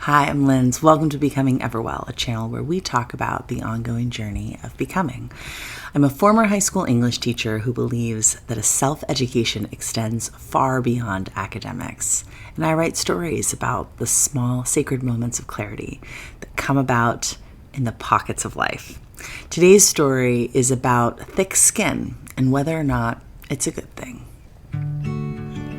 Hi, I'm Linz. Welcome to Becoming Everwell, a channel where we talk about the ongoing journey of becoming. I'm a former high school English teacher who believes that a self-education extends far beyond academics, and I write stories about the small, sacred moments of clarity that come about in the pockets of life. Today's story is about thick skin and whether or not it's a good thing.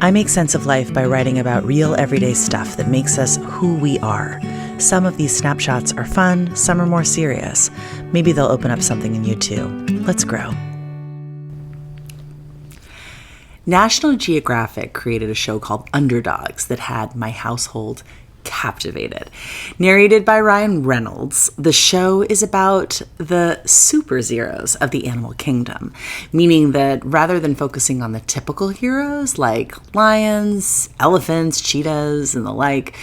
I make sense of life by writing about real everyday stuff that makes us who we are. Some of these snapshots are fun, some are more serious. Maybe they'll open up something in you too. Let's grow. National Geographic created a show called Underdogs that had my household captivated. Narrated by Ryan Reynolds, the show is about the super zeros of the animal kingdom, meaning that rather than focusing on the typical heroes like lions, elephants, cheetahs, and the like,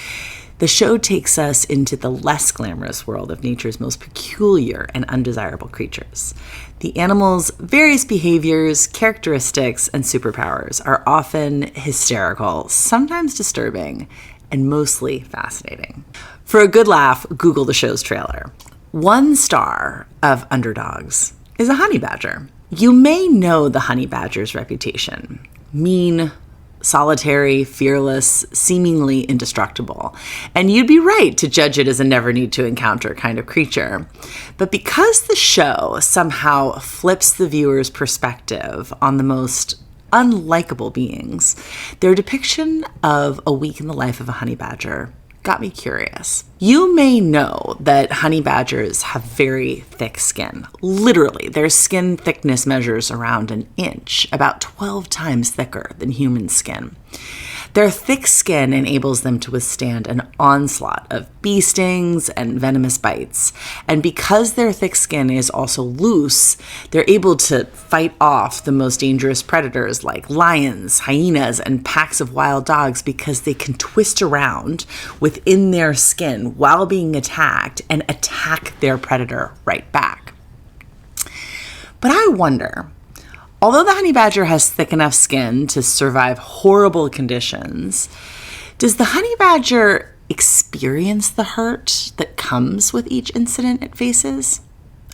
the show takes us into the less glamorous world of nature's most peculiar and undesirable creatures. The animals' various behaviors, characteristics, and superpowers are often hysterical, sometimes disturbing, and mostly fascinating. For a good laugh, Google the show's trailer. One star of Underdogs is a honey badger. You may know the honey badger's reputation. Mean, solitary, fearless, seemingly indestructible. And you'd be right to judge it as a never need to encounter kind of creature. But because the show somehow flips the viewer's perspective on the most unlikable beings, their depiction of a week in the life of a honey badger got me curious. You may know that honey badgers have very thick skin. Literally, their skin thickness measures around an inch, about 12 times thicker than human skin. Their thick skin enables them to withstand an onslaught of bee stings and venomous bites. And because their thick skin is also loose, they're able to fight off the most dangerous predators like lions, hyenas, and packs of wild dogs because they can twist around within their skin while being attacked and attack their predator right back. But I wonder, although the honey badger has thick enough skin to survive horrible conditions, does the honey badger experience the hurt that comes with each incident it faces?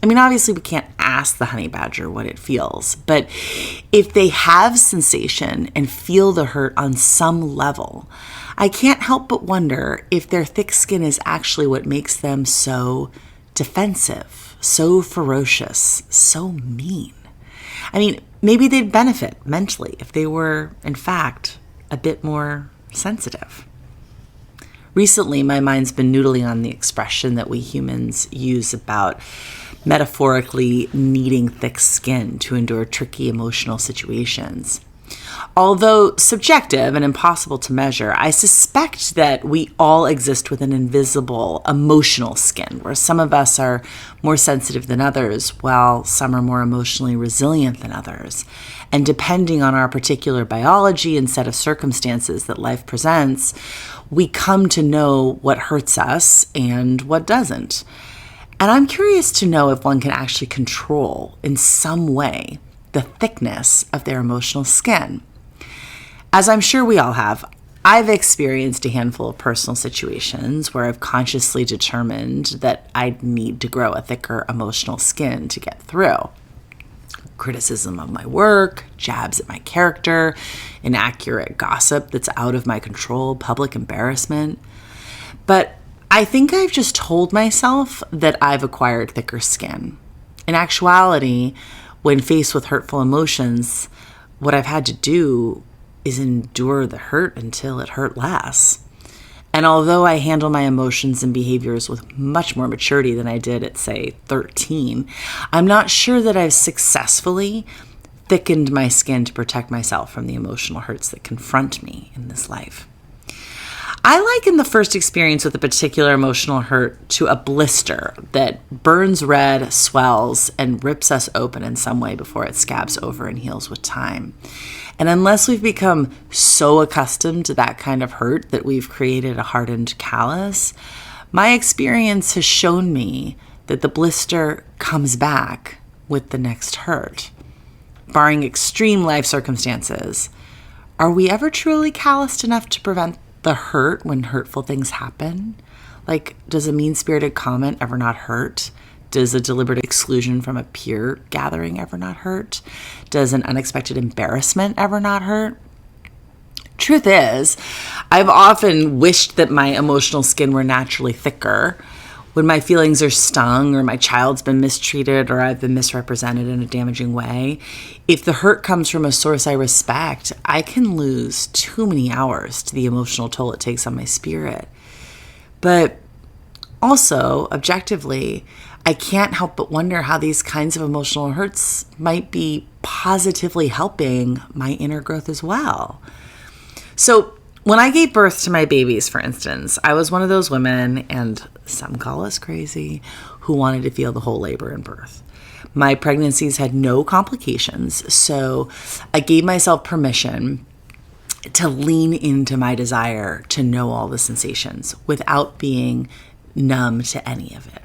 I mean, obviously we can't ask the honey badger what it feels, but if they have sensation and feel the hurt on some level, I can't help but wonder if their thick skin is actually what makes them so defensive, so ferocious, so mean. I mean, maybe they'd benefit mentally if they were, in fact, a bit more sensitive. Recently, my mind's been noodling on the expression that we humans use about metaphorically needing thick skin to endure tricky emotional situations. Although subjective and impossible to measure, I suspect that we all exist with an invisible emotional skin, where some of us are more sensitive than others, while some are more emotionally resilient than others. And depending on our particular biology and set of circumstances that life presents, we come to know what hurts us and what doesn't. And I'm curious to know if one can actually control, in some way, the thickness of their emotional skin. As I'm sure we all have, I've experienced a handful of personal situations where I've consciously determined that I'd need to grow a thicker emotional skin to get through. Criticism of my work, jabs at my character, inaccurate gossip that's out of my control, public embarrassment. But I think I've just told myself that I've acquired thicker skin. In actuality, when faced with hurtful emotions, what I've had to do is endure the hurt until it hurt less. And although I handle my emotions and behaviors with much more maturity than I did at, say, 13, I'm not sure that I've successfully thickened my skin to protect myself from the emotional hurts that confront me in this life. I liken the first experience with a particular emotional hurt to a blister that burns red, swells, and rips us open in some way before it scabs over and heals with time. And unless we've become so accustomed to that kind of hurt that we've created a hardened callus, my experience has shown me that the blister comes back with the next hurt. Barring extreme life circumstances, are we ever truly calloused enough to prevent the hurt when hurtful things happen. Like, does a mean-spirited comment ever not hurt? Does a deliberate exclusion from a peer gathering ever not hurt? Does an unexpected embarrassment ever not hurt? Truth is, I've often wished that my emotional skin were naturally thicker. When my feelings are stung, or my child's been mistreated, or I've been misrepresented in a damaging way, if the hurt comes from a source I respect, I can lose too many hours to the emotional toll it takes on my spirit. But also, objectively, I can't help but wonder how these kinds of emotional hurts might be positively helping my inner growth as well. So when I gave birth to my babies, for instance, I was one of those women, and some call us crazy, who wanted to feel the whole labor and birth. My pregnancies had no complications, so I gave myself permission to lean into my desire to know all the sensations without being numb to any of it.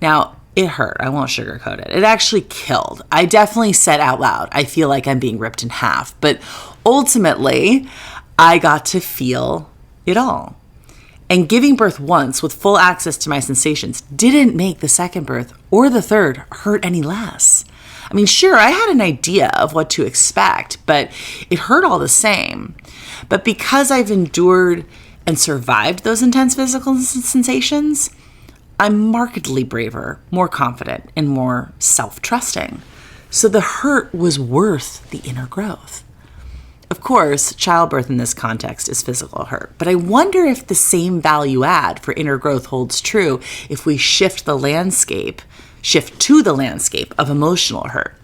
Now, it hurt. I won't sugarcoat it. It actually killed. I definitely said out loud, I feel like I'm being ripped in half. But ultimately, I got to feel it all. And giving birth once with full access to my sensations didn't make the second birth or the third hurt any less. I mean, sure, I had an idea of what to expect, but it hurt all the same. But because I've endured and survived those intense physical sensations, I'm markedly braver, more confident, and more self-trusting. So the hurt was worth the inner growth. Of course, childbirth in this context is physical hurt, but I wonder if the same value add for inner growth holds true if we shift to the landscape of emotional hurt.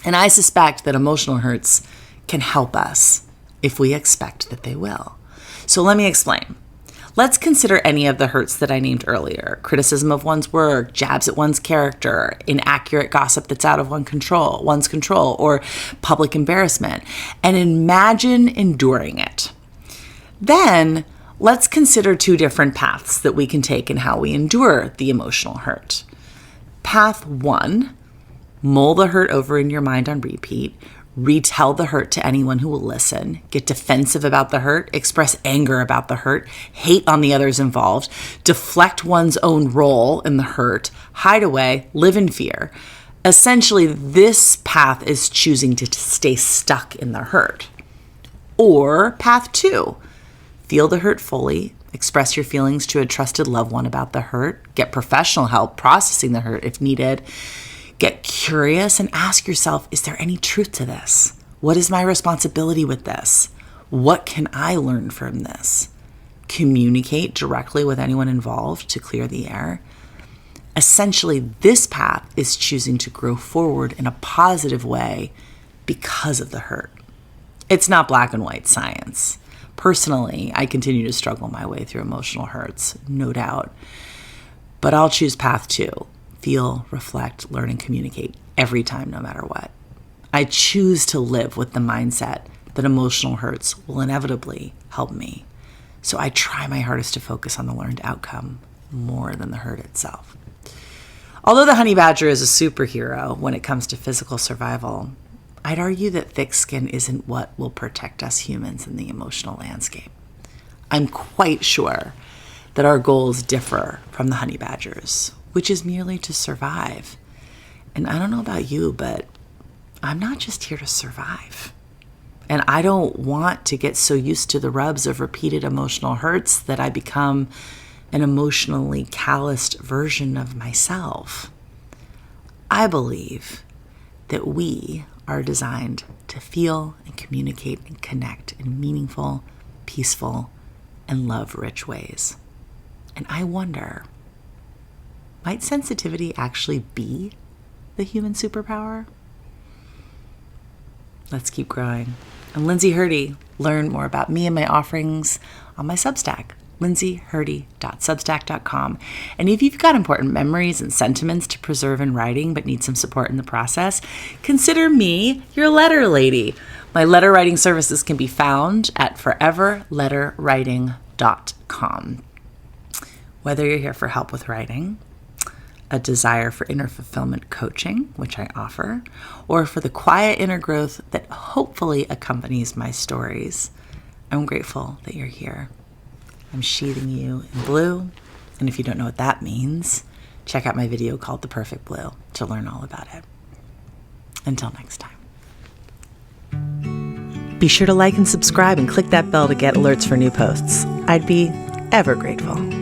And I suspect that emotional hurts can help us if we expect that they will. So let me explain. Let's consider any of the hurts that I named earlier: criticism of one's work, jabs at one's character, inaccurate gossip that's out of one's control, or public embarrassment, and imagine enduring it. Then let's consider two different paths that we can take in how we endure the emotional hurt. Path 1, mull the hurt over in your mind on repeat. Retell the hurt to anyone who will listen, get defensive about the hurt, express anger about the hurt, hate on the others involved, deflect one's own role in the hurt, hide away, live in fear. Essentially, this path is choosing to stay stuck in the hurt. Or path 2, feel the hurt fully, express your feelings to a trusted loved one about the hurt, get professional help processing the hurt if needed. Get curious and ask yourself, is there any truth to this? What is my responsibility with this? What can I learn from this? Communicate directly with anyone involved to clear the air. Essentially, this path is choosing to grow forward in a positive way because of the hurt. It's not black and white science. Personally, I continue to struggle my way through emotional hurts, no doubt. But I'll choose path 2. Feel, reflect, learn, and communicate every time, no matter what. I choose to live with the mindset that emotional hurts will inevitably help me. So I try my hardest to focus on the learned outcome more than the hurt itself. Although the honey badger is a superhero when it comes to physical survival, I'd argue that thick skin isn't what will protect us humans in the emotional landscape. I'm quite sure that our goals differ from the honey badgers, which is merely to survive. And I don't know about you, but I'm not just here to survive. And I don't want to get so used to the rubs of repeated emotional hurts that I become an emotionally calloused version of myself. I believe that we are designed to feel and communicate and connect in meaningful, peaceful, and love-rich ways. And I wonder, might sensitivity actually be the human superpower? Let's keep growing. I'm Lindsay Hurdy. Learn more about me and my offerings on my Substack, lindsayhurdy.substack.com. And if you've got important memories and sentiments to preserve in writing but need some support in the process, consider me your letter lady. My letter writing services can be found at foreverletterwriting.com. Whether you're here for help with writing, a desire for inner fulfillment coaching, which I offer, or for the quiet inner growth that hopefully accompanies my stories, I'm grateful that you're here. I'm sheathing you in blue. And if you don't know what that means, check out my video called The Perfect Blue to learn all about it. Until next time. Be sure to like and subscribe and click that bell to get alerts for new posts. I'd be ever grateful.